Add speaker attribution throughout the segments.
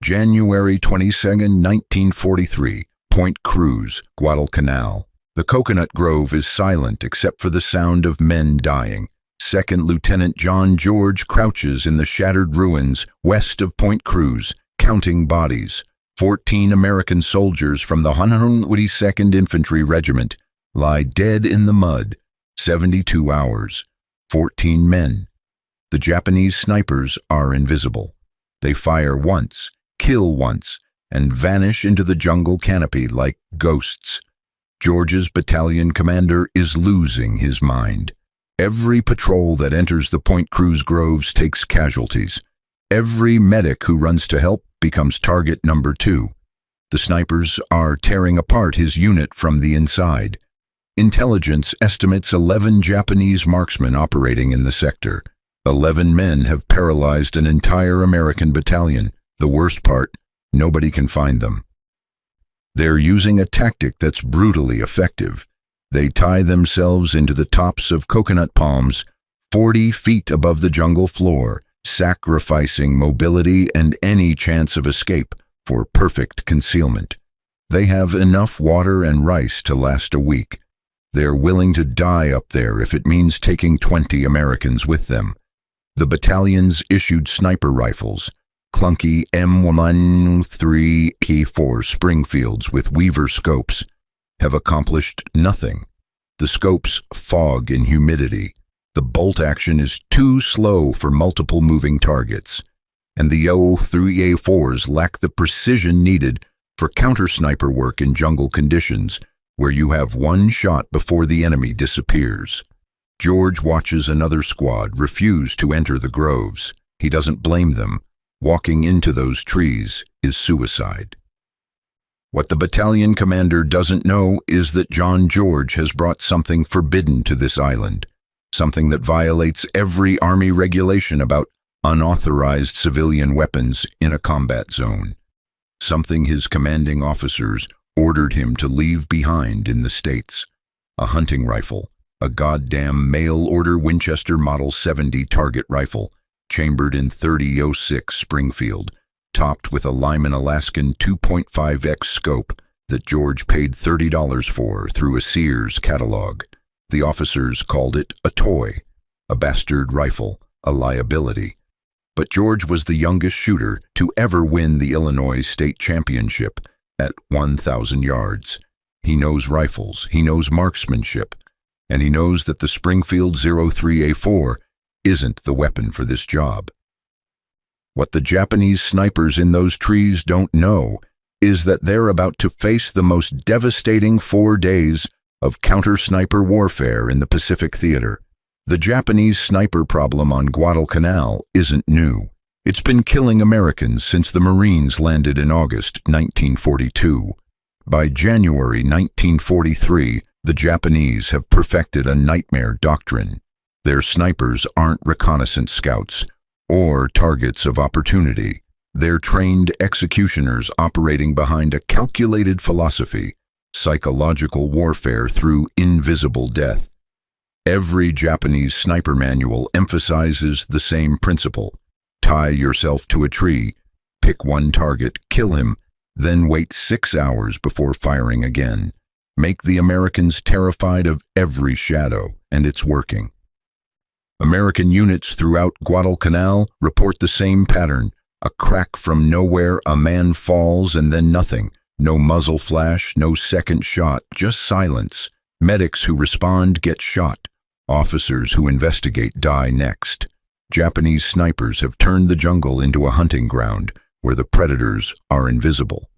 Speaker 1: January 22nd, 1943, Point Cruz, Guadalcanal. The coconut grove is silent except for the sound of men dying. Second Lieutenant John George crouches in the shattered ruins west of Point Cruz, counting bodies. 14 American soldiers from the 182nd Infantry Regiment lie dead in the mud. 72 hours. 14 men. The Japanese snipers are invisible. They fire once, kill once, and vanish into the jungle canopy like ghosts. George's battalion commander is losing his mind. Every patrol that enters the Point Cruz groves takes casualties. Every medic who runs to help becomes target number 2. The snipers are tearing apart his unit from the inside. Intelligence estimates 11 Japanese marksmen operating in the sector. 11 men have paralyzed an entire American battalion. The worst part, nobody can find them. They're using a tactic that's brutally effective. They tie themselves into the tops of coconut palms 40 feet above the jungle floor, sacrificing mobility and any chance of escape for perfect concealment. They have enough water and rice to last a week. They're willing to die up there if it means taking 20 Americans with them. The battalion's issued sniper rifles, clunky M13E4 Springfields with Weaver scopes, have accomplished nothing. The scopes fog in humidity. The bolt action is too slow for multiple moving targets, and the O3A4s lack the precision needed for counter-sniper work in jungle conditions, where you have one shot before the enemy disappears. George watches another squad refuse to enter the groves. He doesn't blame them. Walking into those trees is suicide. What the battalion commander doesn't know is that John George has brought something forbidden to this island, something that violates every Army regulation about unauthorized civilian weapons in a combat zone, something his commanding officers ordered him to leave behind in the States: a hunting rifle, a goddamn mail-order Winchester Model 70 target rifle, chambered in .30-06 Springfield, topped with a Lyman Alaskan 2.5x scope that George paid $30 for through a Sears catalog. The officers called it a toy, a bastard rifle, a liability. But George was the youngest shooter to ever win the Illinois State Championship at 1,000 yards. He knows rifles, he knows marksmanship, and he knows that the Springfield 03A4 isn't the weapon for this job. What the Japanese snipers in those trees don't know is that they're about to face the most devastating 4 days of counter-sniper warfare in the Pacific Theater. The Japanese sniper problem on Guadalcanal isn't new. It's been killing Americans since the Marines landed in August 1942. By January 1943, the Japanese have perfected a nightmare doctrine. Their snipers aren't reconnaissance scouts or targets of opportunity. They're trained executioners operating behind a calculated philosophy: psychological warfare through invisible death. Every Japanese sniper manual emphasizes the same principle: tie yourself to a tree, pick one target, kill him, then wait 6 hours before firing again. Make the Americans terrified of every shadow, and it's working. American units throughout Guadalcanal report the same pattern: a crack from nowhere, a man falls, and then nothing. No muzzle flash, no second shot, just silence. Medics who respond get shot. Officers who investigate die next. Japanese snipers have turned the jungle into a hunting ground where the predators are invisible.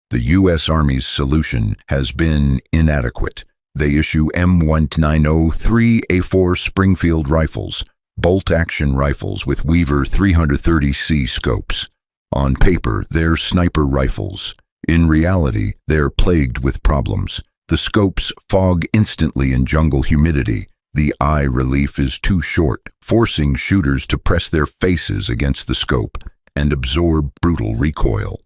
Speaker 1: The U.S. Army's solution has been inadequate. They issue M1903A4 Springfield rifles, bolt-action rifles with Weaver 330C scopes. On paper, they're sniper rifles. In reality, they're plagued with problems. The scopes fog instantly in jungle humidity. The eye relief is too short, forcing shooters to press their faces against the scope and absorb brutal recoil.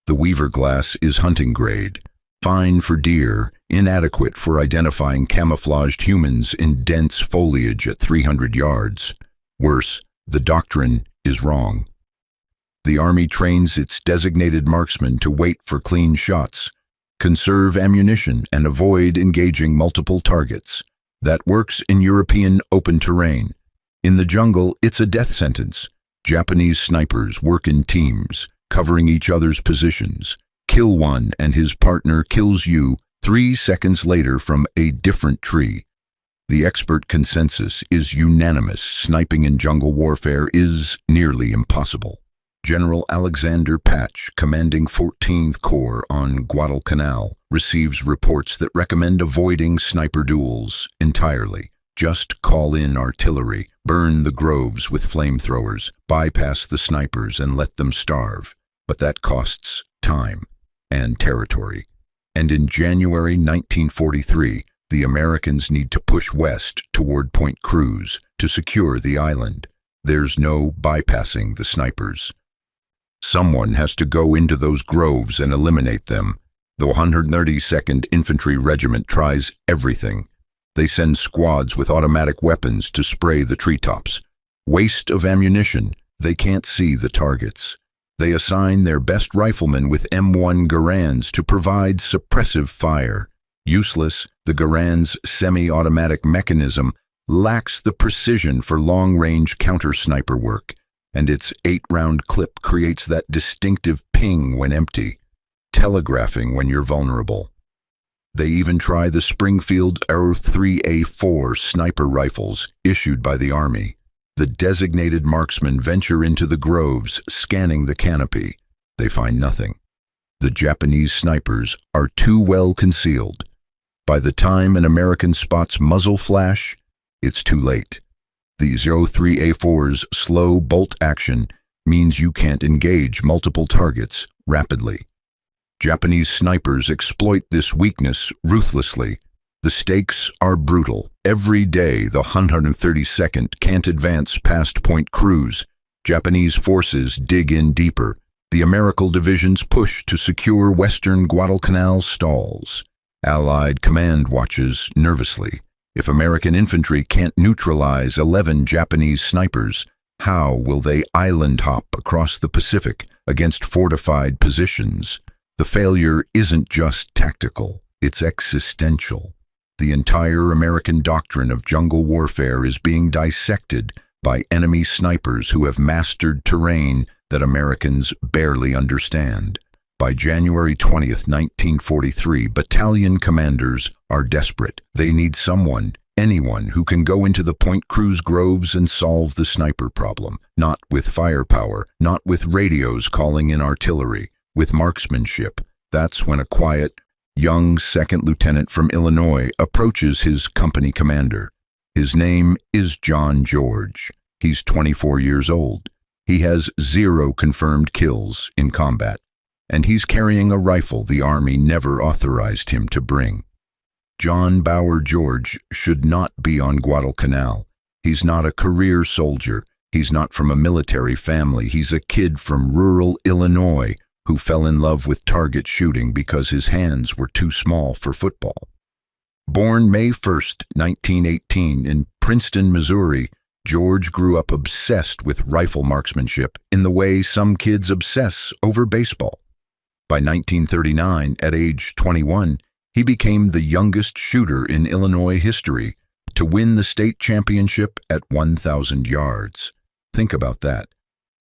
Speaker 1: The Weaver glass is hunting grade, fine for deer, inadequate for identifying camouflaged humans in dense foliage at 300 yards. Worse, the doctrine is wrong. The Army trains its designated marksmen to wait for clean shots, conserve ammunition, and avoid engaging multiple targets. That works in European open terrain. In the jungle, it's a death sentence. Japanese snipers work in teams, covering each other's positions. Kill one and his partner kills you 3 seconds later from a different tree. The expert consensus is unanimous. Sniping in jungle warfare is nearly impossible. General Alexander Patch, commanding 14th Corps on Guadalcanal, receives reports that recommend avoiding sniper duels entirely. Just call in artillery, burn the groves with flamethrowers, bypass the snipers and let them starve. But that costs time and territory. And in January 1943, the Americans need to push west toward Point Cruz to secure the island. There's no bypassing the snipers. Someone has to go into those groves and eliminate them. The 132nd Infantry Regiment tries everything. They send squads with automatic weapons to spray the treetops. Waste of ammunition. They can't see the targets. They assign their best riflemen with M1 Garands to provide suppressive fire. Useless, the Garand's semi-automatic mechanism lacks the precision for long-range counter-sniper work, and its 8-round clip creates that distinctive ping when empty, telegraphing when you're vulnerable. They even try the Springfield Arrow 3A4 sniper rifles issued by the Army. The designated marksmen venture into the groves, scanning the canopy. They find nothing. The Japanese snipers are too well concealed. By the time an American spots muzzle flash, it's too late. The 03A4's slow bolt action means you can't engage multiple targets rapidly. Japanese snipers exploit this weakness ruthlessly. The stakes are brutal. Every day, the 132nd can't advance past Point Cruz. Japanese forces dig in deeper. The American divisions push to secure western Guadalcanal stalls. Allied command watches nervously. If American infantry can't neutralize 11 Japanese snipers, how will they island hop across the Pacific against fortified positions? The failure isn't just tactical, it's existential. The entire American doctrine of jungle warfare is being dissected by enemy snipers who have mastered terrain that Americans barely understand. By January 20th, 1943, battalion commanders are desperate. They need someone, anyone, who can go into the Point Cruz groves and solve the sniper problem. Not with firepower, not with radios calling in artillery, with marksmanship. That's when a quiet, young second lieutenant from Illinois approaches his company commander. His name is John George. He's 24 years old. He has 0 confirmed kills in combat, and he's carrying a rifle the Army never authorized him to bring. John Bower George should not be on Guadalcanal. He's not a career soldier. He's not from a military family. He's a kid from rural Illinois who fell in love with target shooting because his hands were too small for football. Born May 1st, 1918 in Princeton, Missouri, George grew up obsessed with rifle marksmanship in the way some kids obsess over baseball. By 1939, at age 21, he became the youngest shooter in Illinois history to win the state championship at 1,000 yards. Think about that.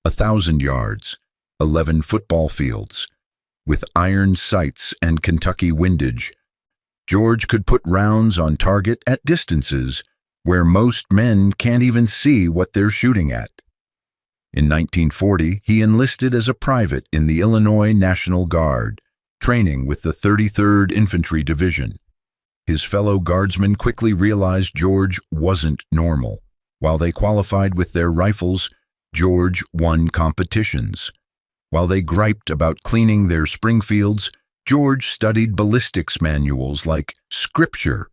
Speaker 1: 1,000 yards, 11 football fields. With iron sights and Kentucky windage, George could put rounds on target at distances where most men can't even see what they're shooting at. In 1940, he enlisted as a private in the Illinois National Guard, training with the 33rd Infantry Division. His fellow guardsmen quickly realized George wasn't normal. While they qualified with their rifles, George won competitions. While they griped about cleaning their Springfields, George studied ballistics manuals like Scripture.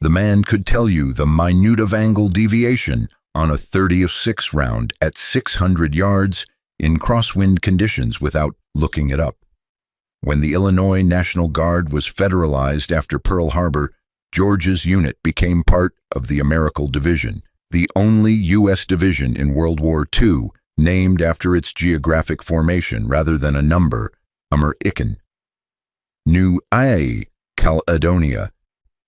Speaker 1: The man could tell you the minute of angle deviation on a 30-06 round at 600 yards in crosswind conditions without looking it up. When the Illinois National Guard was federalized after Pearl Harbor, George's unit became part of the American Division, the only U.S. division in World War II named after its geographic formation rather than a number, Icken. New Caledonia.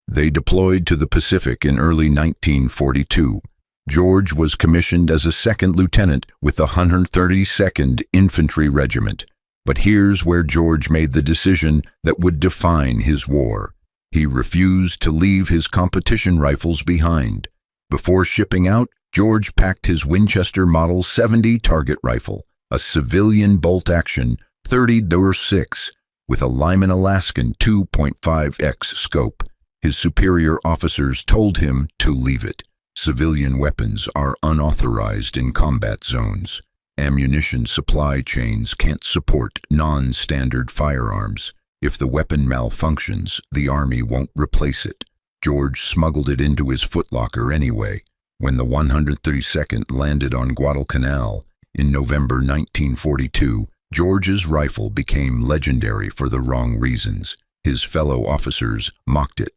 Speaker 1: They deployed to the Pacific in early 1942. George was commissioned as a second lieutenant with the 132nd Infantry Regiment. But here's where George made the decision that would define his war. He refused to leave his competition rifles behind. Before shipping out, George packed his Winchester Model 70 target rifle, a civilian bolt-action 30-6 with a Lyman Alaskan 2.5x scope. His superior officers told him to leave it. Civilian weapons are unauthorized in combat zones. Ammunition supply chains can't support non-standard firearms. If the weapon malfunctions, the Army won't replace it. George smuggled it into his footlocker anyway. When the 132nd landed on Guadalcanal in November 1942, George's rifle became legendary for the wrong reasons. His fellow officers mocked it.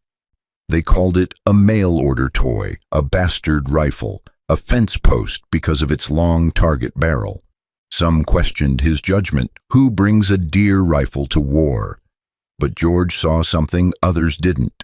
Speaker 1: They called it a mail-order toy, a bastard rifle, a fence post because of its long target barrel. Some questioned his judgment. Who brings a deer rifle to war? But George saw something others didn't.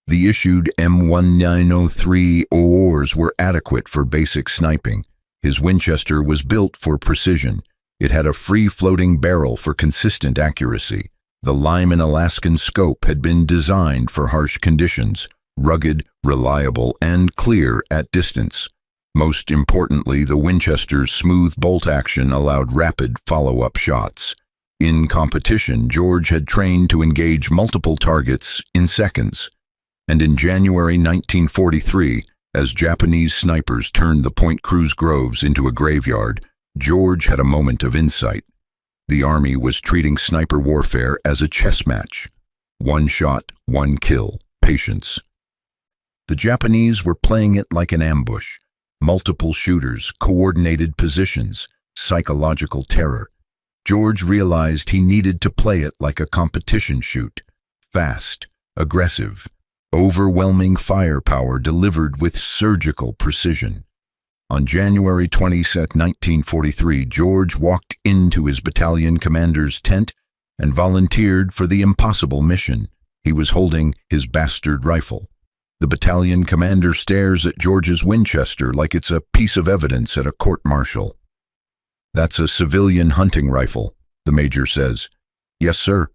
Speaker 1: The issued M1903 ORs were adequate for basic sniping. His Winchester was built for precision. It had a free-floating barrel for consistent accuracy. The Lyman Alaskan scope had been designed for harsh conditions, rugged, reliable, and clear at distance. Most importantly, the Winchester's smooth bolt action allowed rapid follow-up shots. In competition, George had trained to engage multiple targets in seconds. And in January 1943, as Japanese snipers turned the Point Cruz groves into a graveyard, George had a moment of insight. The Army was treating sniper warfare as a chess match. One shot, one kill, patience. The Japanese were playing it like an ambush. Multiple shooters, coordinated positions, psychological terror. George realized he needed to play it like a competition shoot. Fast, aggressive, overwhelming firepower delivered with surgical precision. On January 22, 1943, George walked into his battalion commander's tent and volunteered for the impossible mission. He was holding his bastard rifle. The battalion commander stares at George's Winchester like it's a piece of evidence at a court-martial. "That's a civilian hunting rifle," the major says. "Yes, sir."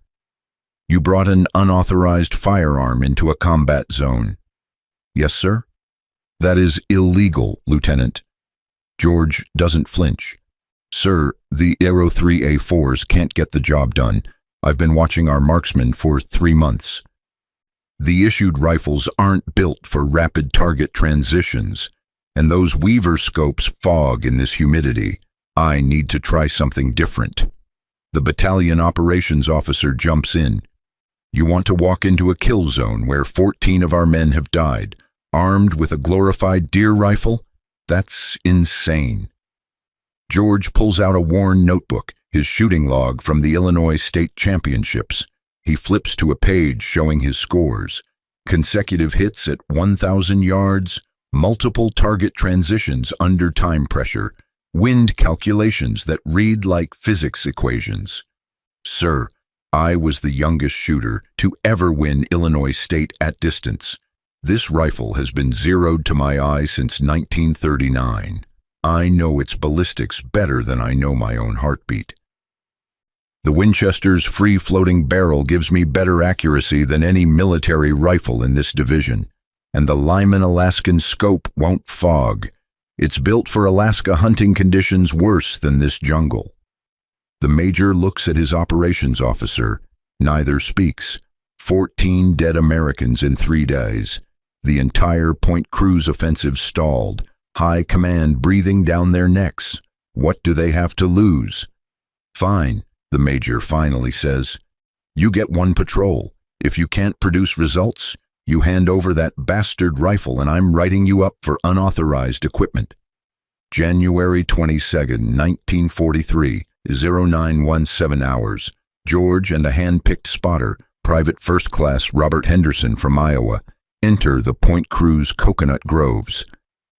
Speaker 1: "You brought an unauthorized firearm into a combat zone." "Yes, sir." "That is illegal, Lieutenant." George doesn't flinch. "Sir, the Aero 3A4s can't get the job done. I've been watching our marksmen for 3 months. The issued rifles aren't built for rapid target transitions, and those Weaver scopes fog in this humidity. I need to try something different." The battalion operations officer jumps in. "You want to walk into a kill zone where 14 of our men have died, armed with a glorified deer rifle? That's insane." George pulls out a worn notebook, his shooting log from the Illinois State Championships. He flips to a page showing his scores. Consecutive hits at 1,000 yards, multiple target transitions under time pressure, wind calculations that read like physics equations. "Sir, I was the youngest shooter to ever win Illinois State at distance. This rifle has been zeroed to my eye since 1939. I know its ballistics better than I know my own heartbeat. The Winchester's free-floating barrel gives me better accuracy than any military rifle in this division, and the Lyman Alaskan scope won't fog. It's built for Alaska hunting conditions worse than this jungle." The major looks at his operations officer. Neither speaks. 14 dead Americans in 3 days. The entire Point Cruz offensive stalled. High command breathing down their necks. What do they have to lose? "Fine," the major finally says. "You get 1 patrol. If you can't produce results, you hand over that bastard rifle and I'm writing you up for unauthorized equipment." January 22, 1943, 0917 hours. George and a hand-picked spotter, Private First Class Robert Henderson from Iowa, enter the Point Cruz coconut groves.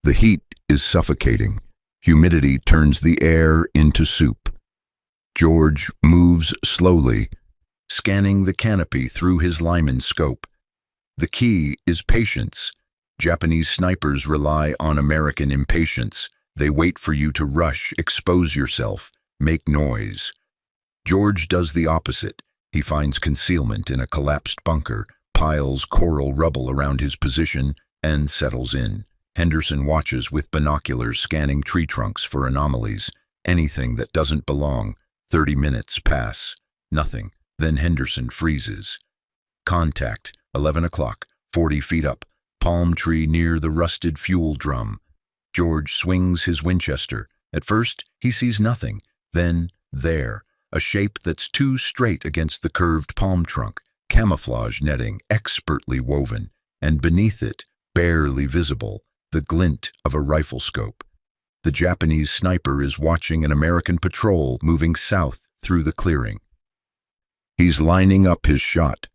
Speaker 1: The heat is suffocating. Humidity turns the air into soup. George moves slowly, scanning the canopy through his Lyman scope. The key is patience. Japanese snipers rely on American impatience. They wait for you to rush, expose yourself, make noise. George does the opposite. He finds concealment in a collapsed bunker, piles coral rubble around his position, and settles in. Henderson watches with binoculars, scanning tree trunks for anomalies, anything that doesn't belong. 30 minutes pass. Nothing. Then Henderson freezes. Contact. 11 o'clock. 40 feet up. Palm tree near the rusted fuel drum. George swings his Winchester. At first, he sees nothing. Then, there, a shape that's too straight against the curved palm trunk. Camouflage netting, expertly woven. And beneath it, barely visible, the glint of a rifle scope. The Japanese sniper is watching an American patrol moving south through the clearing. He's lining up his shot.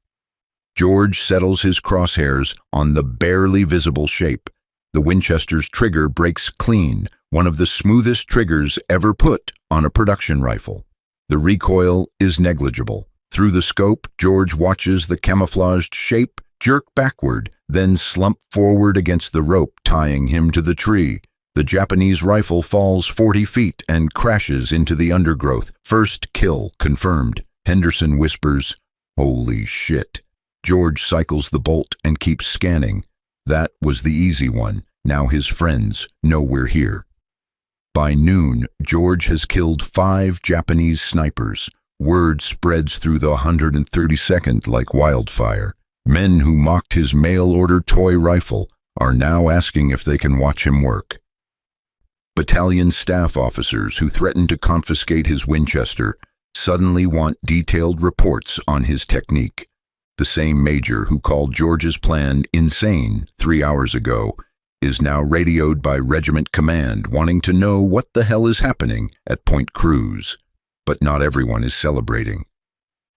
Speaker 1: George settles his crosshairs on the barely visible shape. The Winchester's trigger breaks clean, one of the smoothest triggers ever put on a production rifle. The recoil is negligible. Through the scope, George watches the camouflaged shape jerk backward, then slump forward against the rope tying him to the tree. The Japanese rifle falls 40 feet and crashes into the undergrowth. First kill confirmed. Henderson whispers, "Holy shit." George cycles the bolt and keeps scanning. That was the easy one. Now his friends know we're here. By noon, George has killed 5 Japanese snipers. Word spreads through the 132nd like wildfire. Men who mocked his mail-order toy rifle are now asking if they can watch him work. Battalion staff officers who threatened to confiscate his Winchester suddenly want detailed reports on his technique. The same major who called George's plan insane 3 hours ago is now radioed by regiment command wanting to know what the hell is happening at Point Cruz. But not everyone is celebrating.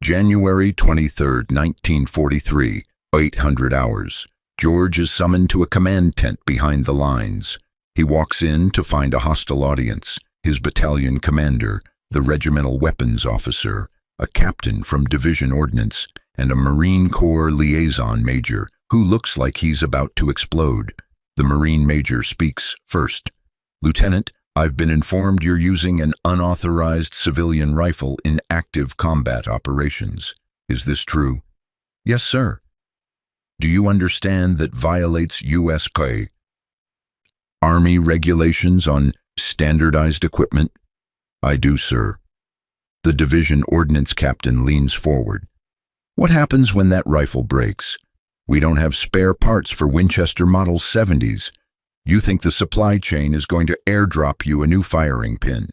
Speaker 1: January 23, 1943, 800 hours. George is summoned to a command tent behind the lines. He walks in to find a hostile audience, his battalion commander, the regimental weapons officer, a captain from Division Ordnance, and a Marine Corps liaison major who looks like he's about to explode. The Marine major speaks first. "Lieutenant, I've been informed you're using an unauthorized civilian rifle in active combat operations. Is this true?" "Yes, sir." "Do you understand that violates U.S. Army regulations on standardized equipment?" "I do, sir." The division ordnance captain leans forward. "What happens when that rifle breaks? We don't have spare parts for Winchester Model 70s. You think the supply chain is going to airdrop you a new firing pin?"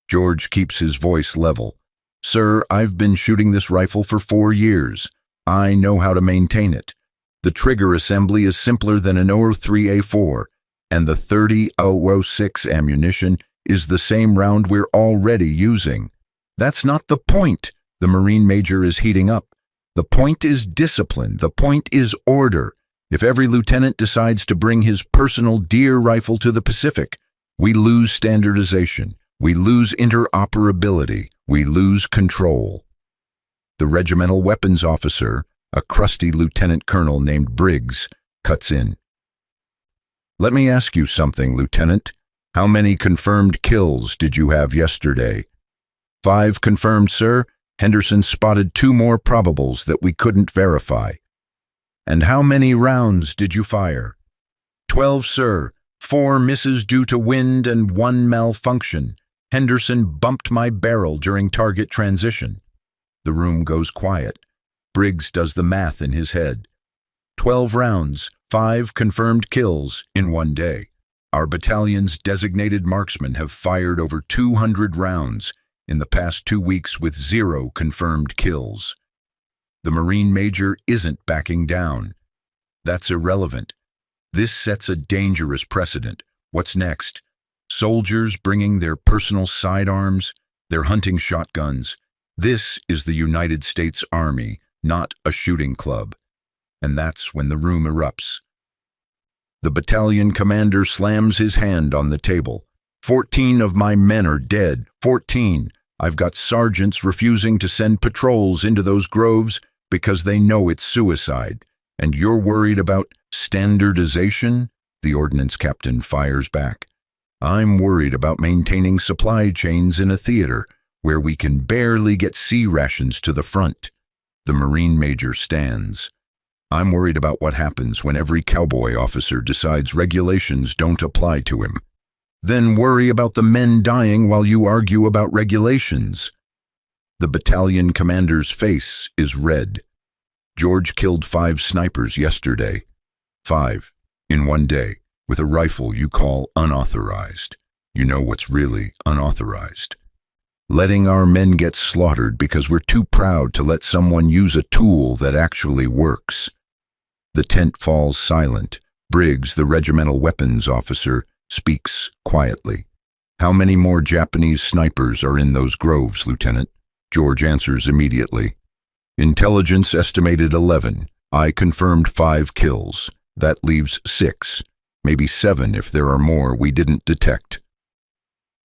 Speaker 1: George keeps his voice level. "Sir, I've been shooting this rifle for 4 years. I know how to maintain it. The trigger assembly is simpler than an 003A4, and the 30-006 ammunition is the same round we're already using." "That's not the point." The Marine major is heating up. "The point is discipline. The point is order. If every lieutenant decides to bring his personal deer rifle to the Pacific, we lose standardization, we lose interoperability, we lose control." The regimental weapons officer, a crusty lieutenant colonel named Briggs, cuts in. "Let me ask you something, Lieutenant. How many confirmed kills did you have yesterday?" "5 confirmed, sir. Henderson spotted 2 more probables that we couldn't verify." "And how many rounds did you fire?" 12, sir. 4 misses due to wind and 1 malfunction. Henderson bumped my barrel during target transition." The room goes quiet. Briggs does the math in his head. 12 rounds, 5 confirmed kills in 1 day. Our battalion's designated marksmen have fired over 200 rounds in the past 2 weeks with 0 confirmed kills. The Marine major isn't backing down. "That's irrelevant. This sets a dangerous precedent. What's next? Soldiers bringing their personal sidearms, their hunting shotguns. This is the United States Army, not a shooting club." And that's when the room erupts. The battalion commander slams his hand on the table. 14 of my men are dead. 14. I've got sergeants refusing to send patrols into those groves because they know it's suicide. And you're worried about standardization? The ordnance captain fires back. I'm worried about maintaining supply chains in a theater where we can barely get C rations to the front. The Marine major stands. I'm worried about what happens when every cowboy officer decides regulations don't apply to him. Then worry about the men dying while you argue about regulations. The battalion commander's face is red. George killed 5 snipers yesterday. 5 in one day, with a rifle you call unauthorized. You know what's really unauthorized. Letting our men get slaughtered because we're too proud to let someone use a tool that actually works. The tent falls silent. Briggs, the regimental weapons officer, speaks quietly. How many more Japanese snipers are in those groves, Lieutenant? George answers immediately. Intelligence estimated 11. I confirmed 5 kills. That leaves 6, maybe 7 if there are more we didn't detect.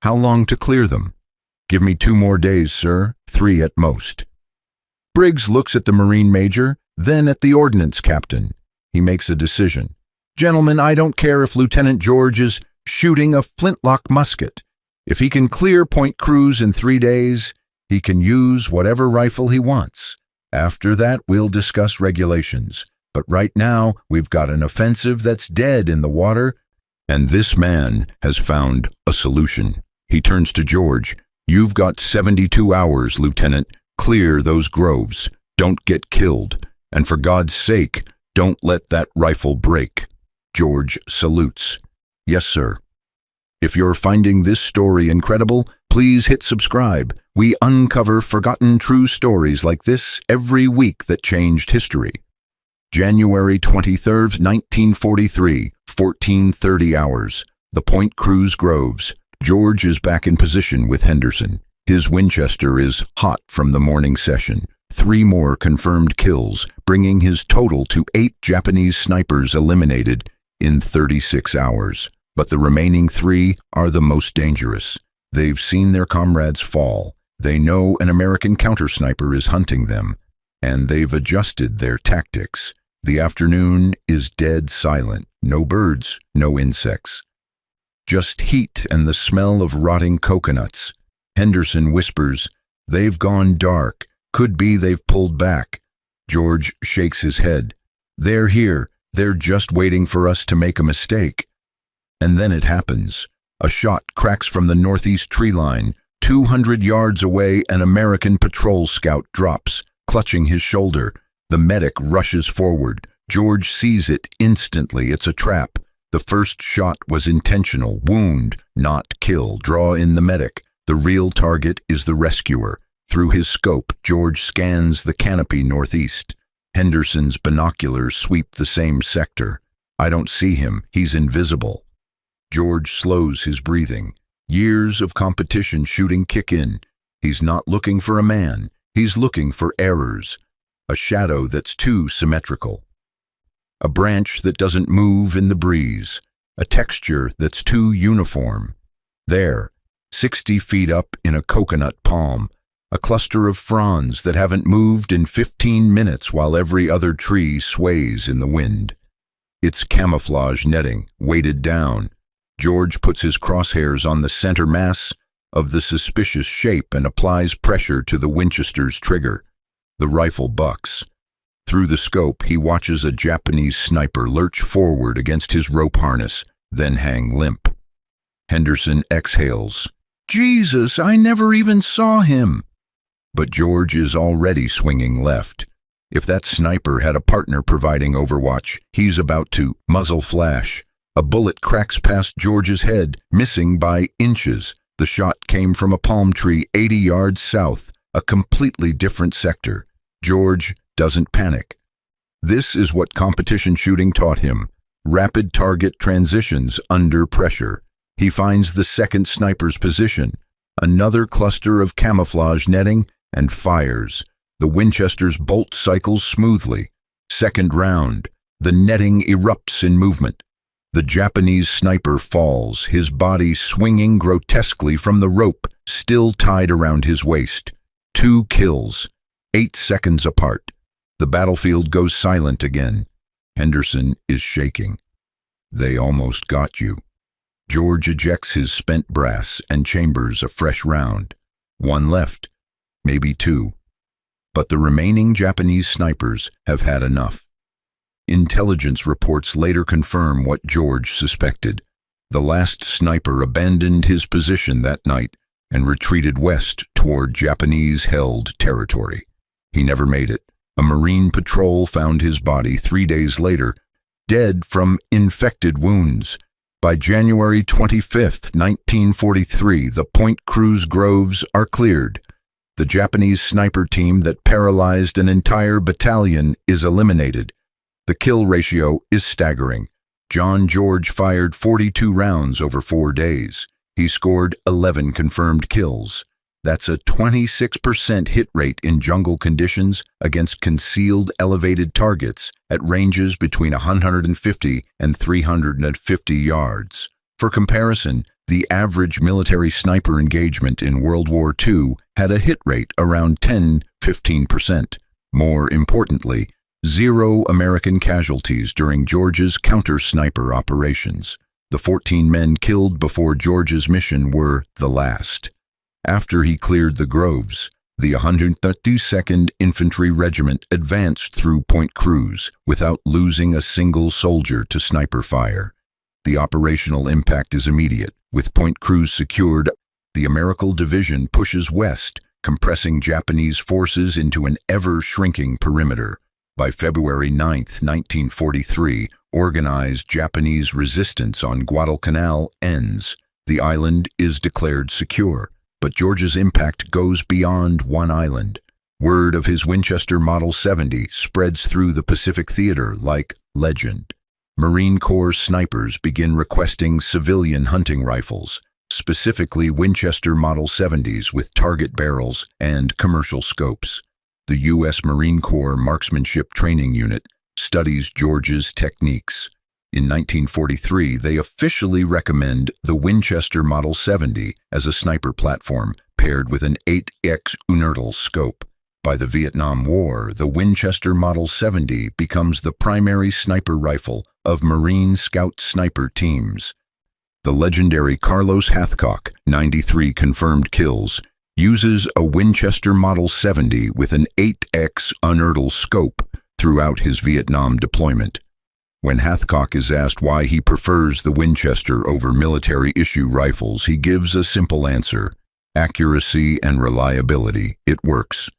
Speaker 1: How long to clear them? Give me 2 more days, sir. 3 at most. Briggs looks at the Marine major, then at the ordnance captain. He makes a decision. Gentlemen, I don't care if Lieutenant George is shooting a flintlock musket. If he can clear Point Cruz in 3 days, he can use whatever rifle he wants. After that, we'll discuss regulations. But right now, we've got an offensive that's dead in the water, and this man has found a solution. He turns to George. You've got 72 hours, Lieutenant. Clear those groves. Don't get killed. And for God's sake, don't let that rifle break. George salutes. Yes, sir. If you're finding this story incredible, please hit subscribe. We uncover forgotten true stories like this every week that changed history. January 23rd, 1943, 14:30 hours. The Point Cruz Groves. George is back in position with Henderson. His Winchester is hot from the morning session. 3 more confirmed kills, bringing his total to 8 Japanese snipers eliminated in 36 hours. But the remaining 3 are the most dangerous. They've seen their comrades fall. They know an American counter-sniper is hunting them, and they've adjusted their tactics. The afternoon is dead silent. No birds, no insects. Just heat and the smell of rotting coconuts. Henderson whispers, "They've gone dark. Could be they've pulled back." George shakes his head. "They're here. They're just waiting for us to make a mistake." And then it happens. A shot cracks from the northeast tree line. 200 yards away, an American patrol scout drops, clutching his shoulder. The medic rushes forward. George sees it instantly. It's a trap. The first shot was intentional. Wound, not kill. Draw in the medic. The real target is the rescuer. Through his scope, George scans the canopy northeast. Henderson's binoculars sweep the same sector. I don't see him. He's invisible. George slows his breathing. Years of competition shooting kick in. He's not looking for a man. He's looking for errors. A shadow that's too symmetrical. A branch that doesn't move in the breeze. A texture that's too uniform. There, 60 feet up in a coconut palm, a cluster of fronds that haven't moved in 15 minutes while every other tree sways in the wind. It's camouflage netting, weighted down. George puts his crosshairs on the center mass of the suspicious shape and applies pressure to the Winchester's trigger. The rifle bucks. Through the scope, he watches a Japanese sniper lurch forward against his rope harness, then hang limp. Henderson exhales. Jesus, I never even saw him. But George is already swinging left. If that sniper had a partner providing overwatch, he's about to muzzle flash. A bullet cracks past George's head, missing by inches. The shot came from a palm tree 80 yards south, a completely different sector. George doesn't panic. This is what competition shooting taught him. Rapid target transitions under pressure. He finds the second sniper's position, another cluster of camouflage netting, and fires. The Winchester's bolt cycles smoothly. Second round. The netting erupts in movement. The Japanese sniper falls, his body swinging grotesquely from the rope still tied around his waist. 2 kills, 8 seconds apart. The battlefield goes silent again. Henderson is shaking. They almost got you. George ejects his spent brass and chambers a fresh round. 1 left, maybe 2. But the remaining Japanese snipers have had enough. Intelligence reports later confirm what George suspected. The last sniper abandoned his position that night and retreated west toward Japanese-held territory. He never made it. A Marine patrol found his body 3 days later, dead from infected wounds. By January 25, 1943, the Point Cruz groves are cleared. The Japanese sniper team that paralyzed an entire battalion is eliminated. The kill ratio is staggering. John George fired 42 rounds over 4 days. He scored 11 confirmed kills. That's a 26% hit rate in jungle conditions against concealed elevated targets at ranges between 150 and 350 yards. For comparison, the average military sniper engagement in World War II had a hit rate around 10–15%. More importantly, 0 American casualties during George's counter-sniper operations. The 14 men killed before George's mission were the last. After he cleared the groves, the 132nd Infantry Regiment advanced through Point Cruz without losing a single soldier to sniper fire. The operational impact is immediate. With Point Cruz secured, the American Division pushes west, compressing Japanese forces into an ever-shrinking perimeter. By February 9, 1943, organized Japanese resistance on Guadalcanal ends. The island is declared secure, but George's impact goes beyond one island. Word of his Winchester Model 70 spreads through the Pacific Theater like legend. Marine Corps snipers begin requesting civilian hunting rifles, specifically Winchester Model 70s with target barrels and commercial scopes. The U.S. Marine Corps Marksmanship Training Unit studies George's techniques. In 1943, they officially recommend the Winchester Model 70 as a sniper platform paired with an 8x unilateral scope. By the Vietnam War, the Winchester Model 70 becomes the primary sniper rifle of Marine Scout sniper teams. The legendary Carlos Hathcock, 93 confirmed kills, uses a Winchester Model 70 with an 8x unilateral scope throughout his Vietnam deployment. When Hathcock is asked why he prefers the Winchester over military-issue rifles, he gives a simple answer: accuracy and reliability. It works.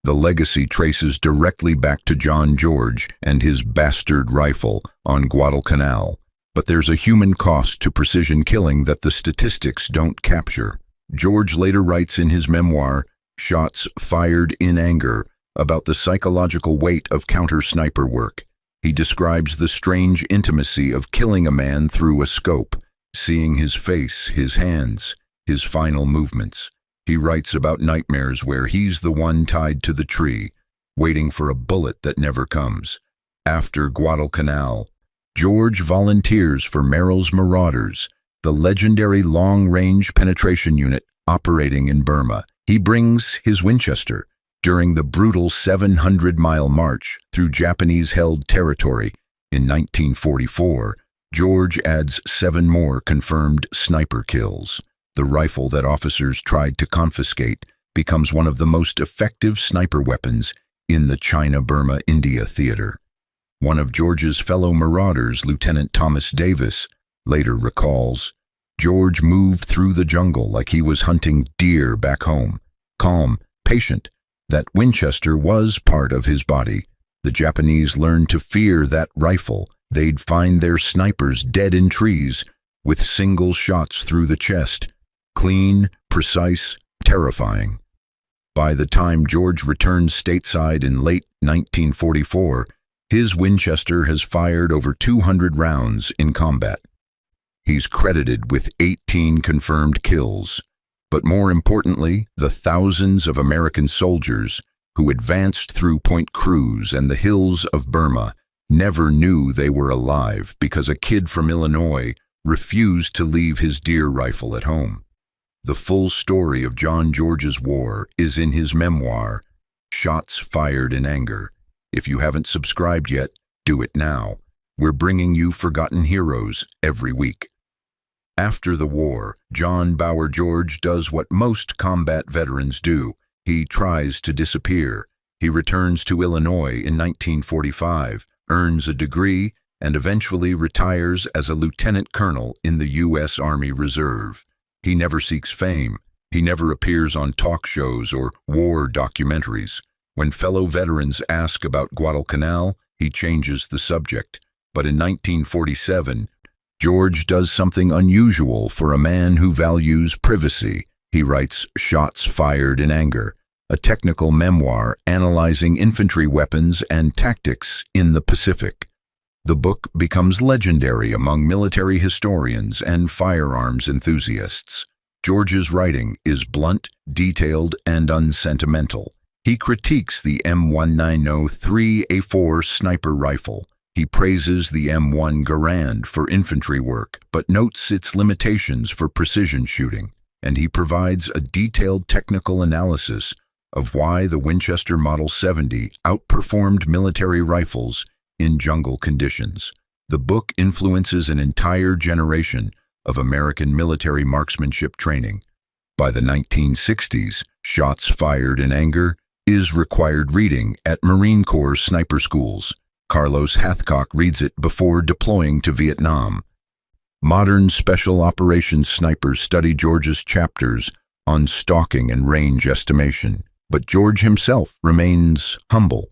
Speaker 1: The legacy traces directly back to John George and his bastard rifle on Guadalcanal. But there's a human cost to precision killing that the statistics don't capture. George later writes in his memoir, Shots Fired in Anger, about the psychological weight of counter-sniper work. He describes the strange intimacy of killing a man through a scope, seeing his face, his hands, his final movements. He writes about nightmares where he's the one tied to the tree, waiting for a bullet that never comes. After Guadalcanal, George volunteers for Merrill's Marauders, the legendary long-range penetration unit operating in Burma. He brings his Winchester during the brutal 700-mile march through Japanese-held territory. In 1944, George adds 7 more confirmed sniper kills. The rifle that officers tried to confiscate becomes one of the most effective sniper weapons in the China-Burma-India theater. One of George's fellow marauders, Lieutenant Thomas Davis, later recalls, George moved through the jungle like he was hunting deer back home. Calm, patient. That Winchester was part of his body. The Japanese learned to fear that rifle. They'd find their snipers dead in trees with single shots through the chest. Clean, precise, terrifying. By the time George returns stateside in late 1944, his Winchester has fired over 200 rounds in combat. He's credited with 18 confirmed kills. But more importantly, the thousands of American soldiers who advanced through Point Cruz and the hills of Burma never knew they were alive because a kid from Illinois refused to leave his deer rifle at home. The full story of John George's war is in his memoir, Shots Fired in Anger. If you haven't subscribed yet, do it now. We're bringing you forgotten heroes every week. After the war, John Bower George does what most combat veterans do. He tries to disappear. He returns to Illinois in 1945, earns a degree, and eventually retires as a lieutenant colonel in the U.S. Army Reserve. He never seeks fame. He never appears on talk shows or war documentaries. When fellow veterans ask about Guadalcanal, he changes the subject. But in 1947, George does something unusual for a man who values privacy. He writes Shots Fired in Anger, a technical memoir analyzing infantry weapons and tactics in the Pacific. The book becomes legendary among military historians and firearms enthusiasts. George's writing is blunt, detailed, and unsentimental. He critiques the M1903A4 sniper rifle. He praises the M1 Garand for infantry work, but notes its limitations for precision shooting. And he provides a detailed technical analysis of why the Winchester Model 70 outperformed military rifles in jungle conditions. The book influences an entire generation of American military marksmanship training. By the 1960s, Shots Fired in Anger is required reading at Marine Corps sniper schools. Carlos Hathcock reads it before deploying to Vietnam. Modern special operations snipers study George's chapters on stalking and range estimation, but George himself remains humble.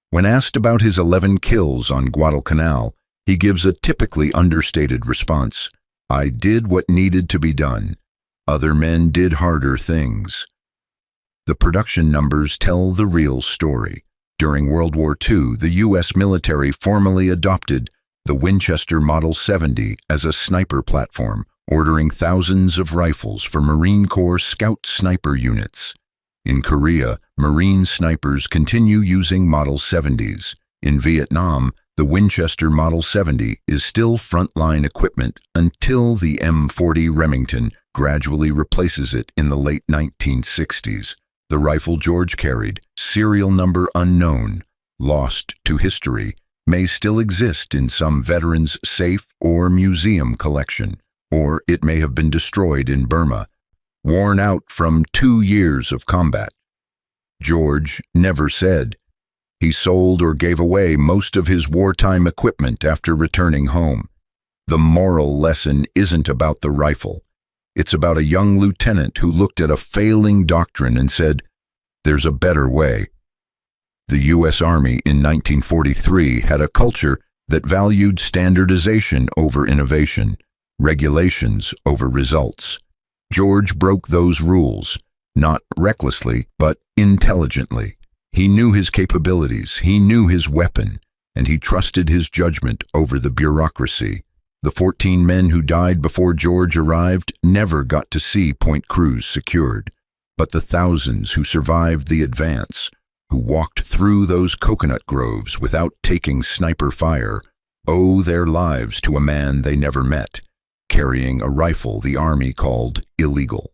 Speaker 1: When asked about his 11 kills on Guadalcanal, he gives a typically understated response. I did what needed to be done. Other men did harder things. The production numbers tell the real story. During World War II, the U.S. military formally adopted the Winchester Model 70 as a sniper platform, ordering thousands of rifles for Marine Corps Scout sniper units. In Korea, Marine snipers continue using Model 70s. In Vietnam, the Winchester Model 70 is still frontline equipment until the M40 Remington gradually replaces it in the late 1960s. The rifle George carried, serial number unknown, lost to history, may still exist in some veteran's safe or museum collection, or it may have been destroyed in Burma, worn out from 2 years of combat. George never said. He sold or gave away most of his wartime equipment after returning home. The moral lesson isn't about the rifle. It's about a young lieutenant who looked at a failing doctrine and said, "There's a better way." The U.S. Army in 1943 had a culture that valued standardization over innovation, regulations over results. George broke those rules, not recklessly, but intelligently. He knew his capabilities, he knew his weapon, and he trusted his judgment over the bureaucracy. The 14 men who died before George arrived never got to see Point Cruz secured, but the thousands who survived the advance, who walked through those coconut groves without taking sniper fire, owe their lives to a man they never met, carrying a rifle the Army called illegal.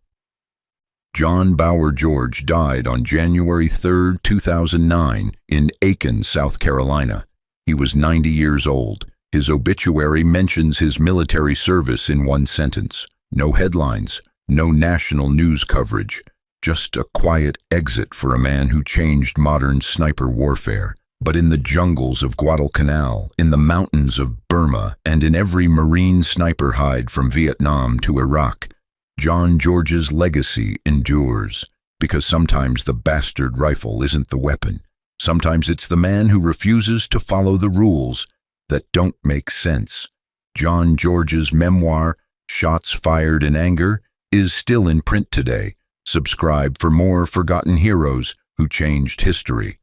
Speaker 1: John Bower George died on January 3, 2009, in Aiken, South Carolina. He was 90 years old. His obituary mentions his military service in one sentence. No headlines, no national news coverage, just a quiet exit for a man who changed modern sniper warfare. But in the jungles of Guadalcanal, in the mountains of Burma, and in every Marine sniper hide from Vietnam to Iraq, John George's legacy endures, because sometimes the bastard rifle isn't the weapon. Sometimes it's the man who refuses to follow the rules that don't make sense. John George's memoir, Shots Fired in Anger, is still in print today. Subscribe for more forgotten heroes who changed history.